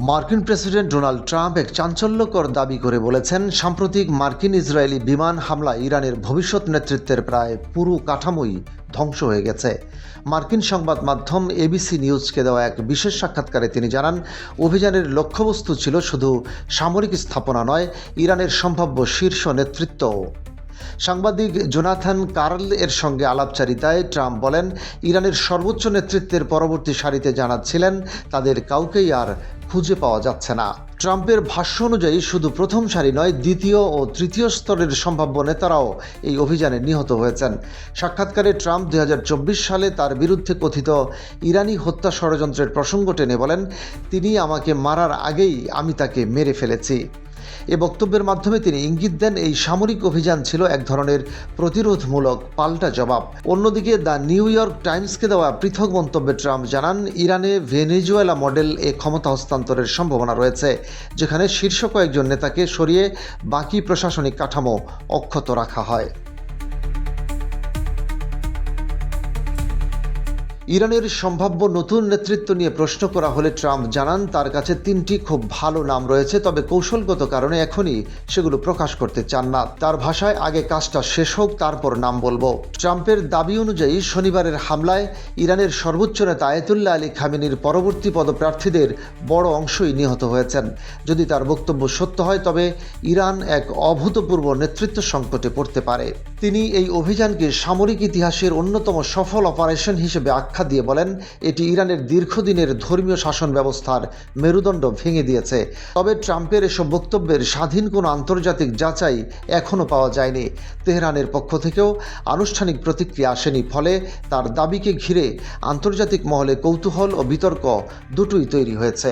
মার্কিন president Donald Trump এক চাঞ্চল্যকর দাবি করে বলেছেন, সাম্প্রতিক মার্কিন ইসরায়েলি বিমান হামলা ইরানের ভবিষ্যৎ নেতৃত্বের প্রায় পুরো কাঠামোই ধ্বংস হয়ে গেছে। মার্কিন সংবাদ মাধ্যম এবিসি নিউজকে দেওয়া এক বিশেষ সাক্ষাৎকারে তিনি জানান, অভিযানের লক্ষ্যবস্তু ছিল শুধু সামরিক স্থাপনা নয়, ইরানের সম্ভাব্য শীর্ষ নেতৃত্বও। সাংবাদিক জোনাথন কার্ল এর সঙ্গে আলাপচারিতায় ট্রাম্প বলেন, ইরানের সর্বোচ্চ নেতৃত্বের পরবর্তী সারিতে জানাচ্ছিলেন তাদের কাউকেই আর খুঁজে পাওয়া যাচ্ছে না। ট্রাম্পের ভাষ্য অনুযায়ী শুধু প্রথম সারি নয়, দ্বিতীয় ও তৃতীয় স্তরের সম্ভাব্য নেতারাও এই অভিযানে নিহত হয়েছেন। সাক্ষাৎকারে ট্রাম্প 2024 সালে তার বিরুদ্ধে কথিত ইরানি হত্যা ষড়যন্ত্রের প্রসঙ্গ টেনে বলেন, তিনি আমাকে মারার আগেই আমি তাকে মেরে ফেলেছি। এ বক্তব্যের মাধ্যমে তিনি ইঙ্গিত দেন এই সামরিক অভিযান ছিল এক ধরনের প্রতিরোধমূলক পাল্টা জবাব। অন্যদিকে দ্য নিউ ইয়র্ক টাইমসকে দেওয়া পৃথক মন্তব্যে ট্রাম্প জানান, ইরানে ভেনেজুয়েলা মডেল এ ক্ষমতা হস্তান্তরের সম্ভাবনা রয়েছে, যেখানে শীর্ষ কয়েকজন নেতাকে সরিয়ে বাকি প্রশাসনিক কাঠামো অক্ষত রাখা হয়। ইরানের সম্ভাব্য নতুন নেতৃত্ব নিয়ে প্রশ্ন করা হলে ট্রাম্প জানান, তার কাছে 3টি খুব ভালো নাম রয়েছে, তবে কৌশলগত কারণে এখনই সেগুলো প্রকাশ করতে চান না। তার ভাষায়, আগে কাজটা শেষ হোক, তারপর নাম বলবো। ট্রাম্পের দাবি অনুযায়ী শনিবারের হামলায় ইরানের সর্বোচ্চ নেতা আয়াতুল্লাহ আলী খামেনির পরবর্তী পদপ্রার্থীদের বড় অংশই নিহত হয়েছেন। যদি তার বক্তব্য সত্য হয়, তবে ইরান এক অভূতপূর্ব নেতৃত্ব সংকটে পড়তে পারে। তিনি এই অভিযানকে সামরিক ইতিহাসের অন্যতম সফল অপারেশন হিসেবে আখ্যা দিয়ে বলেন, এটি ইরানের দীর্ঘদিনের ধর্মীয় শাসন ব্যবস্থার মেরুদণ্ড ভেঙে দিয়েছে। তবে ট্রাম্পের এসব বক্তব্যের স্বাধীন কোনো আন্তর্জাতিক যাচাই এখনও পাওয়া যায়নি। তেহরানের পক্ষ থেকেও আনুষ্ঠানিক প্রতিক্রিয়া আসেনি, ফলে তার দাবিকে ঘিরে আন্তর্জাতিক মহলে কৌতূহল ও বিতর্ক দুটোই তৈরি হয়েছে।